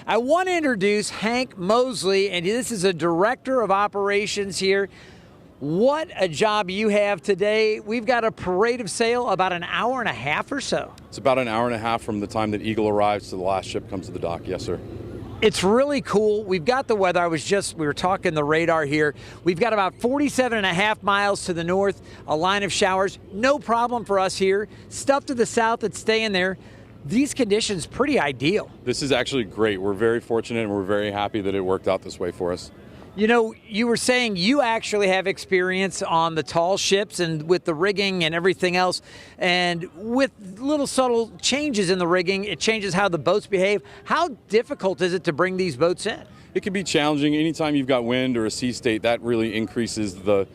I want to introduce Hank Moseley, and this is a director of operations here. What a job you have today. We've got a parade of sail about an hour and a half or so. It's about an hour and a half from the time that Eagle arrives to the last ship comes to the dock. Yes, sir. It's really cool. We've got the weather. We were talking the radar here. We've got about 47.5 miles to the north, a line of showers. No problem for us here. Stuff to the south that's staying there. These conditions pretty ideal. This is actually great. We're very fortunate and we're very happy that it worked out this way for us. You know, you were saying you actually have experience on the tall ships and with the rigging and everything else. And with little subtle changes in the rigging, it changes how the boats behave. How difficult is it to bring these boats in? It can be challenging. Anytime you've got wind or a sea state, that really increases the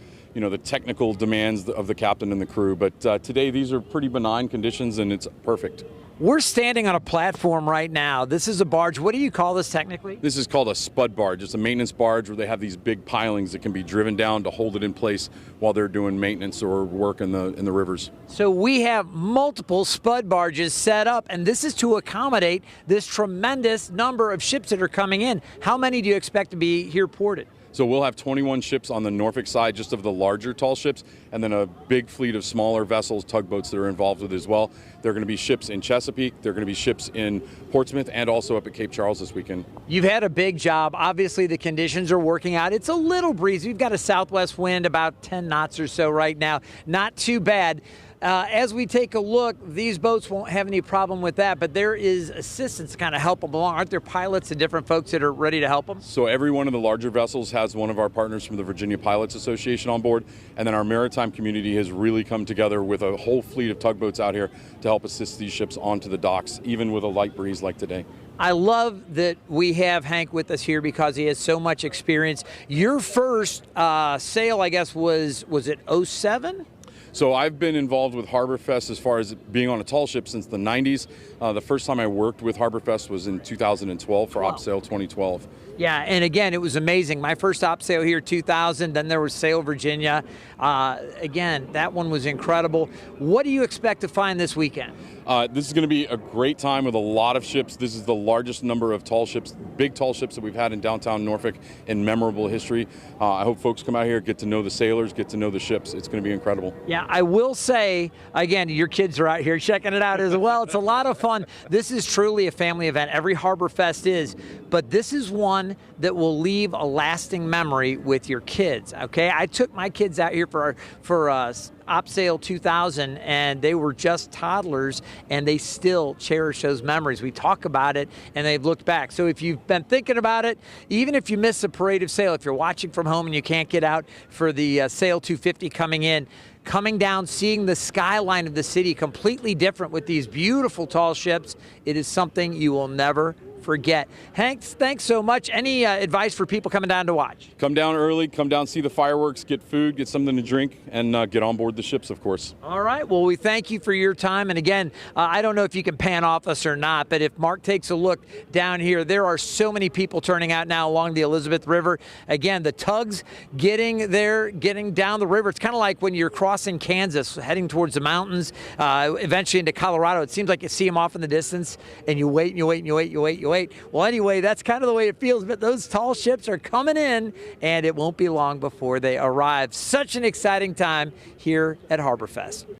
technical demands of the captain and the crew. But today, these are pretty benign conditions and it's perfect. We're standing on a platform right now. This is a barge. What do you call this technically? This is called a spud barge. It's a maintenance barge where they have these big pilings that can be driven down to hold it in place while they're doing maintenance or work in the rivers. So we have multiple spud barges set up, and this is to accommodate this tremendous number of ships that are coming in. How many do you expect to be here ported? So we'll have 21 ships on the Norfolk side, just of the larger tall ships, and then a big fleet of smaller vessels, tugboats that are involved with it as well. There are going to be ships in Chesapeake, there are going to be ships in Portsmouth, and also up at Cape Charles this weekend. You've had a big job. Obviously, the conditions are working out. It's a little breezy. We've got a southwest wind about 10 knots or so right now. Not too bad. As we take a look, these boats won't have any problem with that, but there is assistance to kind of help them along. Aren't there pilots and different folks that are ready to help them? So every one of the larger vessels has one of our partners from the Virginia Pilots Association on board, and then our maritime community has really come together with a whole fleet of tugboats out here to help assist these ships onto the docks, even with a light breeze like today. I love that we have Hank with us here because he has so much experience. Your first sail, I guess, was it 07? So I've been involved with HarborFest as far as being on a tall ship since the 90s. The first time I worked with HarborFest was in 2012 for Op Sail 2012. Yeah, and again, it was amazing. My first Op Sail here, 2000, then there was Sail Virginia. Again, that one was incredible. What do you expect to find this weekend? This is going to be a great time with a lot of ships. This is the largest number of tall ships, big tall ships that we've had in downtown Norfolk in memorable history. I hope folks come out here, get to know the sailors, get to know the ships. It's going to be incredible. Yeah, I will say, again, your kids are out here checking it out as well. It's a lot of fun. This is truly a family event. Every HarborFest is, but this is one that will leave a lasting memory with your kids, okay? I took my kids out here for Op Sail 2000, and they were just toddlers, and they still cherish those memories. We talk about it, and they've looked back. So if you've been thinking about it, even if you miss the parade of sail, if you're watching from home and you can't get out for the Sail250 coming down, seeing the skyline of the city completely different with these beautiful tall ships, it is something you will never forget. Hank, thanks so much. Any advice for people coming down to watch? Come down early, come down, see the fireworks, get food, get something to drink, and get on board the ships, of course. All right. Well, we thank you for your time. And again, I don't know if you can pan off us or not, but if Mark takes a look down here, there are so many people turning out now along the Elizabeth River. Again, the tugs getting down the river. It's kind of like when you're crossing Kansas, heading towards the mountains, eventually into Colorado. It seems like you see them off in the distance, and you wait, and you wait, and you wait, you wait, you wait. Well, anyway, that's kind of the way it feels, but those tall ships are coming in, and it won't be long before they arrive. Such an exciting time here at HarborFest.